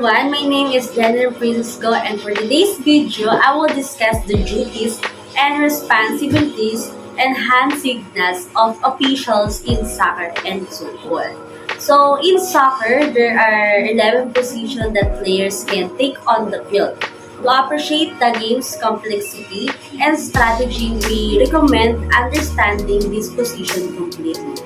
everyone, my name is Jennifer Francisco and for today's video, I will discuss the duties and responsibilities and hand signals of officials in soccer and football. So in soccer, there are 11 positions that players can take on the field. To appreciate the game's complexity and strategy, we recommend understanding this position completely.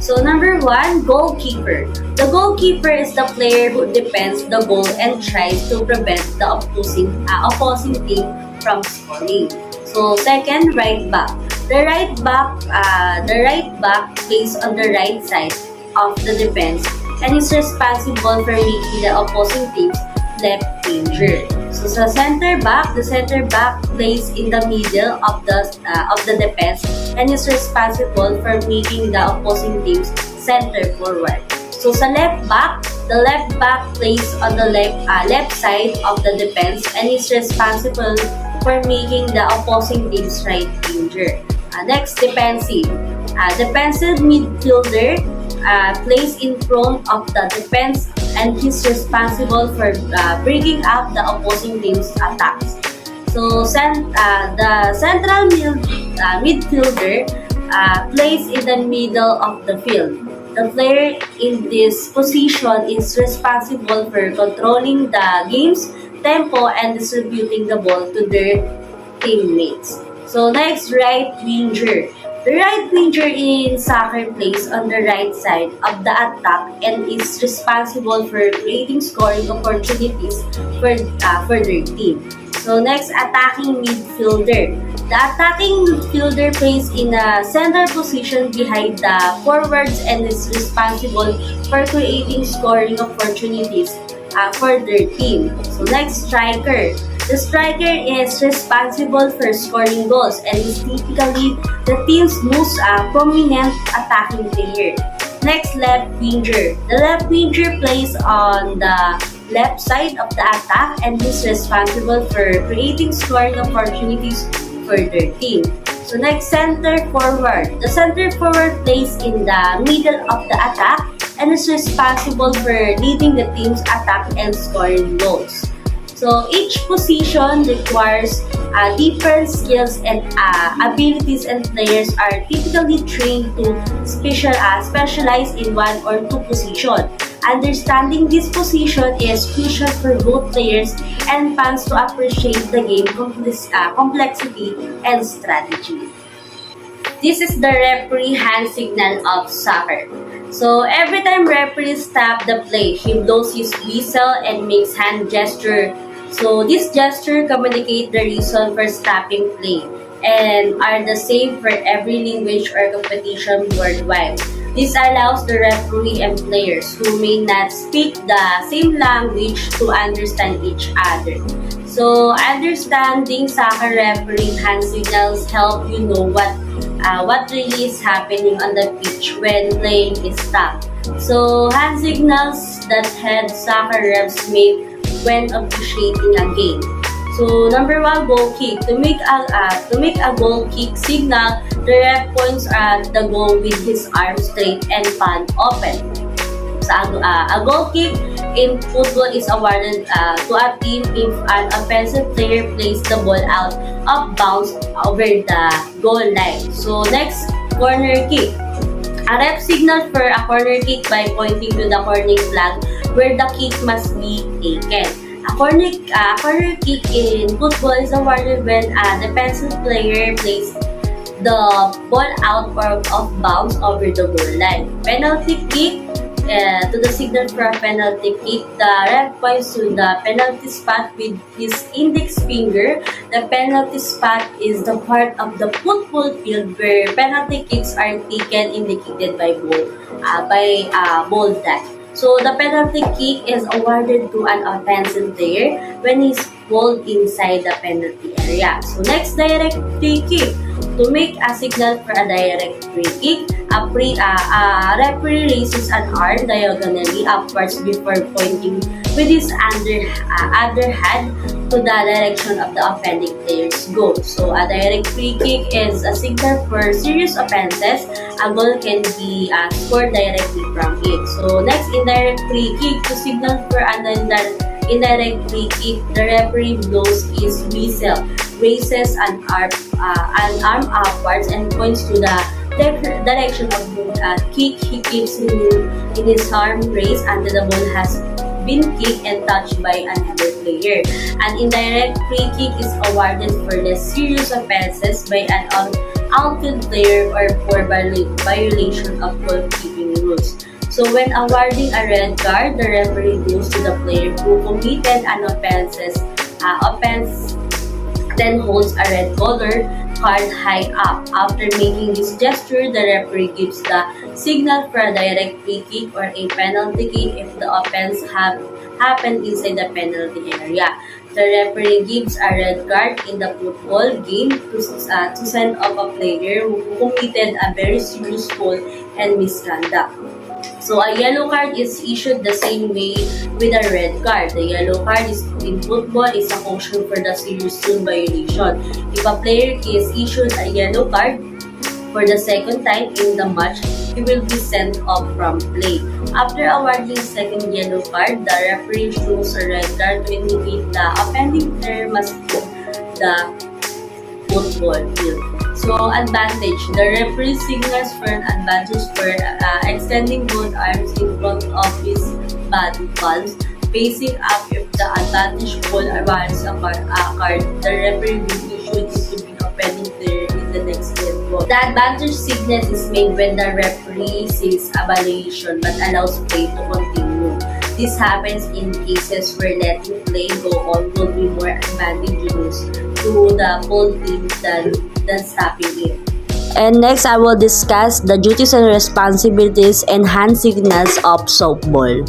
So number one, goalkeeper. The goalkeeper is the player who defends the goal and tries to prevent the opposing team from scoring. So second, right back. The right back plays on the right side of the defense and is responsible for making the opposing team's left winger. So sa the center back plays in the middle of the defense and is responsible for making the opposing team's center forward. So sa the left back plays on the left side of the defense and is responsible for making the opposing team's right winger. Next, defensive. Defensive midfielder plays in front of the defense and he's responsible for breaking up the opposing team's attacks. So the central midfielder plays in the middle of the field. The player in this position is responsible for controlling the game's tempo and distributing the ball to their teammates. So next, right winger. The right winger in soccer plays on the right side of the attack and is responsible for creating scoring opportunities for their team. So next, attacking midfielder. The attacking midfielder plays in a center position behind the forwards and is responsible for creating scoring opportunities for their team. So next, striker. The striker is responsible for scoring goals and is typically the team's most prominent attacking player. Next, left winger. The left winger plays on the left side of the attack and is responsible for creating scoring opportunities for their team. So next, center forward. The center forward plays in the middle of the attack and is responsible for leading the team's attack and scoring goals. So each position requires different skills and abilities, and players are typically trained to specialize in one or two positions. Understanding this position is crucial for both players and fans to appreciate the game complexity and strategy. This is the referee hand signal of soccer. So every time referee stop the play, he blows his whistle and makes hand gesture. So this gesture communicate the reason for stopping play and are the same for every language or competition worldwide. This allows the referee and players who may not speak the same language to understand each other. So understanding soccer referee hand signals help you know what really is happening on the pitch when playing is stopped. So hand signals that head soccer refs make when officiating a game. So number one, goal kick. To make a goal kick signal, the ref points at the goal with his arm straight and palm open. So a goal kick in football is awarded to a team if an offensive player plays the ball out of bounds over the goal line. So next, corner kick. A ref signals for a corner kick by pointing to the corner flag where the kick must be taken. A corner kick in football is awarded when a defensive player plays the ball out of bounds over the goal line. Penalty kick. To the signal for a penalty kick, the ref points to the penalty spot with his index finger. The penalty spot is the part of the football field where penalty kicks are taken, indicated by bold flag. So the penalty kick is awarded to an offensive player when he's pulled inside the penalty area. So next, direct free kick. To make a signal for a direct free kick, a referee raises an arm diagonally upwards before pointing with his underhand to the direction of the offending player's goal. So a direct free kick is a signal for serious offenses. A goal can be scored directly from it. So next, indirect free kick. To signal for an indirect free kick, the referee blows his whistle, raises an arm upwards, and points to the direction of the kick. He keeps in his arm raised until the ball has been kicked and touched by another player. An indirect free kick is awarded for the serious offenses by an outfield player or for violation of goalkeeping rules. So when awarding a red card, the referee goes to the player who committed an offense, then holds a red color card high up. After making this gesture, the referee gives the signal for a direct free kick or a penalty kick if the offense happened inside the penalty area. The referee gives a red card in the football game to send off a player who committed a very serious foul and misconduct. So a yellow card is issued the same way with a red card. The yellow card in football is a caution for the serious zone violation. If a player is issued a yellow card for the second time in the match, he will be sent off from play. After awarding second yellow card, the referee shows a red card to indicate the offending player must leave the football field. So, advantage. The referee signals for an advantage for extending both arms in front of his body palms, facing up. If the advantage ball warrants a card, the referee will issue it to the offending player in the next game. The advantage signal is made when the referee sees a violation but allows play to continue. This happens in cases where letting play go on will be more advantageous to the whole team than stopping it. And next, I will discuss the duties and responsibilities and hand signals of softball.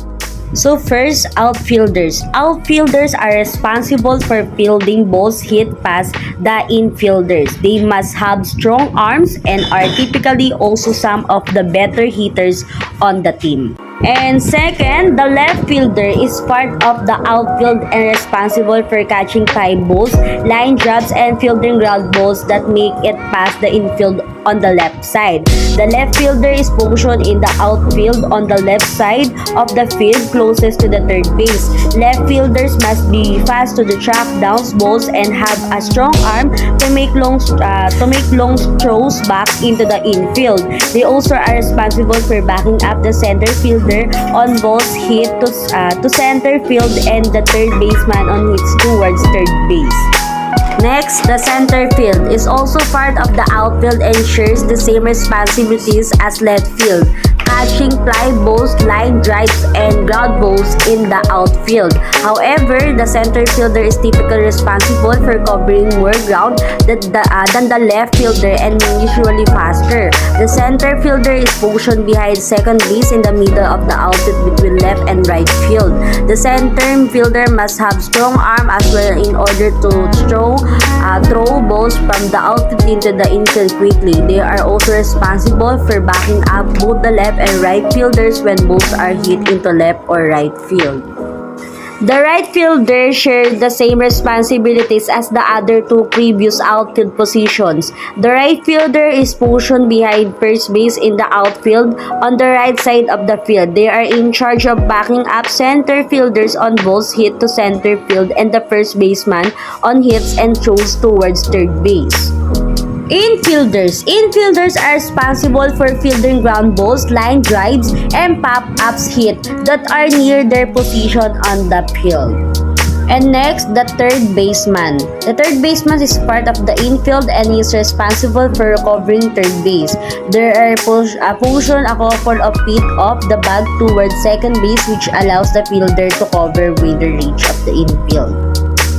So first, outfielders. Outfielders are responsible for fielding balls hit past the infielders. They must have strong arms and are typically also some of the better hitters on the team. And second, the left fielder is part of the outfield and responsible for catching fly balls, line drives, and fielding ground balls that make it past the infield on the left side. The left fielder is positioned in the outfield on the left side of the field closest to the third base. Left fielders must be fast to the track down balls and have a strong arm to make long throws back into the infield. They also are responsible for backing up the center fielder on balls hit to center field and the third baseman on hits towards third base. Next, the center field is also part of the outfield and shares the same responsibilities as left field, catching fly balls, line drives, and ground balls in the outfield. However, the center fielder is typically responsible for covering more ground than the left fielder and usually faster. The center fielder is positioned behind second base in the middle of the outfield between left and right field. The center fielder must have strong arm as well in order to throw balls from the outfield into the infield quickly. They are also responsible for backing up both the left and right fielders when balls are hit into left or right field. The right fielder shares the same responsibilities as the other two previous outfield positions. The right fielder is positioned behind first base in the outfield on the right side of the field. They are in charge of backing up center fielders on balls hit to center field and the first baseman on hits and throws towards third base. Infielders are responsible for fielding ground balls, line drives, and pop-ups hit that are near their position on the field. And next, the third baseman. The third baseman is part of the infield and is responsible for recovering third base. There are position a couple of feet off the bag towards second base, which allows the fielder to cover with the reach of the infield.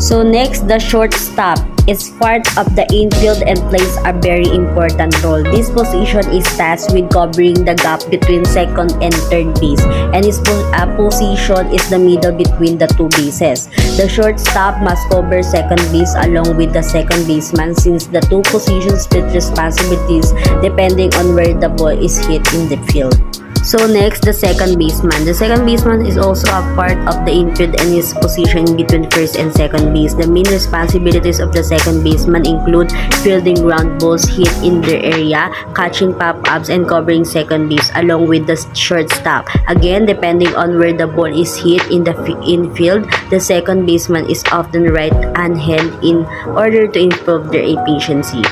So next, the shortstop is part of the infield and plays a very important role. This position is tasked with covering the gap between second and third base, and his position is the middle between the two bases. The shortstop must cover second base along with the second baseman since the two positions split responsibilities depending on where the ball is hit in the field. So next, the second baseman. The second baseman is also a part of the infield and is positioned between first and second base. The main responsibilities of the second baseman include fielding ground balls hit in the area, catching pop-ups, and covering second base along with the shortstop. Again, depending on where the ball is hit in the infield, the second baseman is often right-handed in order to improve their efficiency.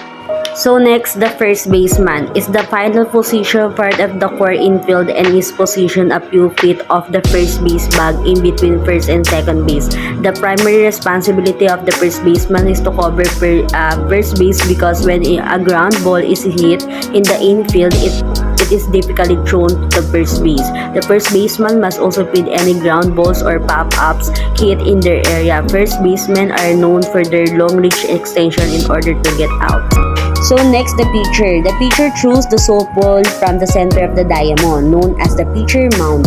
So next, the first baseman is the final position part of the core infield and is positioned a few feet off the first base bag in between first and second base. The primary responsibility of the first baseman is to cover first base because when a ground ball is hit in the infield, it is difficult thrown to the first base. The first baseman must also field any ground balls or pop-ups hit in their area. First basemen are known for their long reach extension in order to get out. So next, the pitcher. The pitcher throws the softball from the center of the diamond, known as the pitcher mound,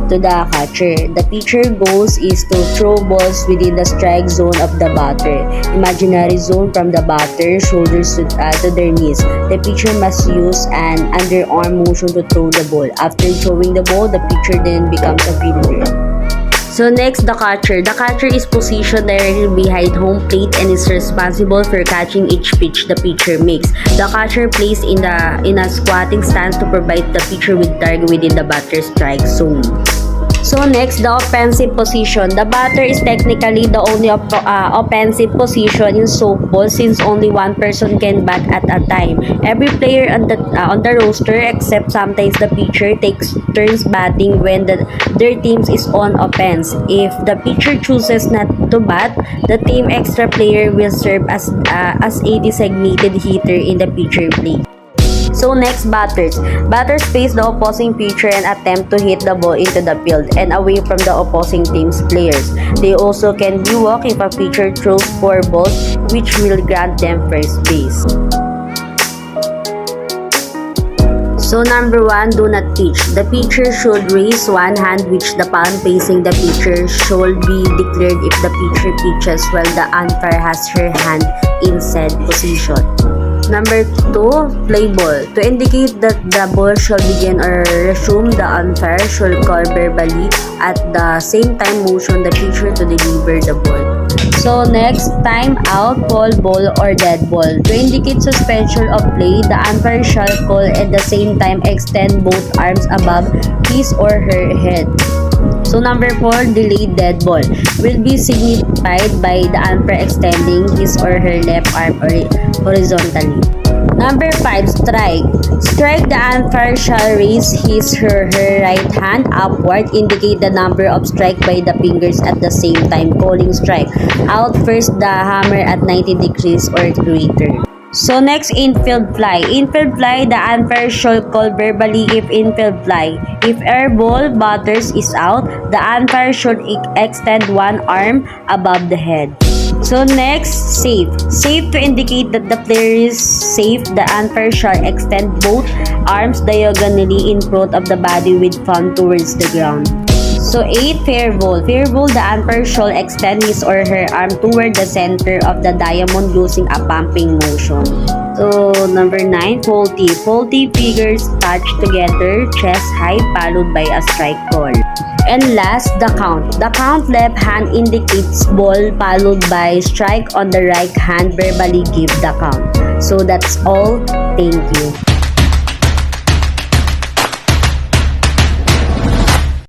to the catcher. The pitcher goal is to throw balls within the strike zone of the batter, imaginary zone from the batter, shoulders to their knees. The pitcher must use an underarm motion to throw the ball. After throwing the ball, the pitcher then becomes a fielder. So next, the catcher. The catcher is positioned directly behind home plate and is responsible for catching each pitch the pitcher makes. The catcher plays in a squatting stance to provide the pitcher with target within the batter's strike zone. So next, the offensive position. The batter is technically the only offensive position in softball since only one person can bat at a time. Every player on the roster, except sometimes the pitcher, takes turns batting when their team is on offense. If the pitcher chooses not to bat, the team extra player will serve as a designated hitter in the pitcher play. So next, batters. Batters face the opposing pitcher and attempt to hit the ball into the field and away from the opposing team's players. They also can be walked if a pitcher throws 4 balls, which will grant them first base. So number 1, do not pitch. The pitcher should raise one hand which the palm facing the pitcher should be declared if the pitcher pitches while the umpire has her hand in said position. Number 2, play ball. To indicate that the ball shall begin or resume, the umpire should call verbally at the same time motion the pitcher to deliver the ball. So next, time out, ball, or dead ball. To indicate suspension of play, the umpire shall call at the same time extend both arms above his or her head. So number 4, delayed dead ball will be signified by the umpire extending his or her left arm horizontally. Number 5, strike. Strike, the umpire shall raise his or her right hand upward, indicate the number of strike by the fingers at the same time, calling strike. Out first, the hammer at 90 degrees or greater. So next, infield fly. Infield fly, the umpire shall call verbally if infield fly. If air ball, batters is out, the umpire should extend one arm above the head. So next, safe. Safe, to indicate that the player is safe, the umpire shall extend both arms diagonally in front of the body with palm towards the ground. So 8, fair ball. Fair ball, the umpire shall extend his or her arm toward the center of the diamond using a pumping motion. So number 9, faulty. Faulty, figures touch together, chest high, followed by a strike call. And last, the count. The count, left hand indicates ball, followed by strike on the right hand, verbally give the count. So that's all. Thank you.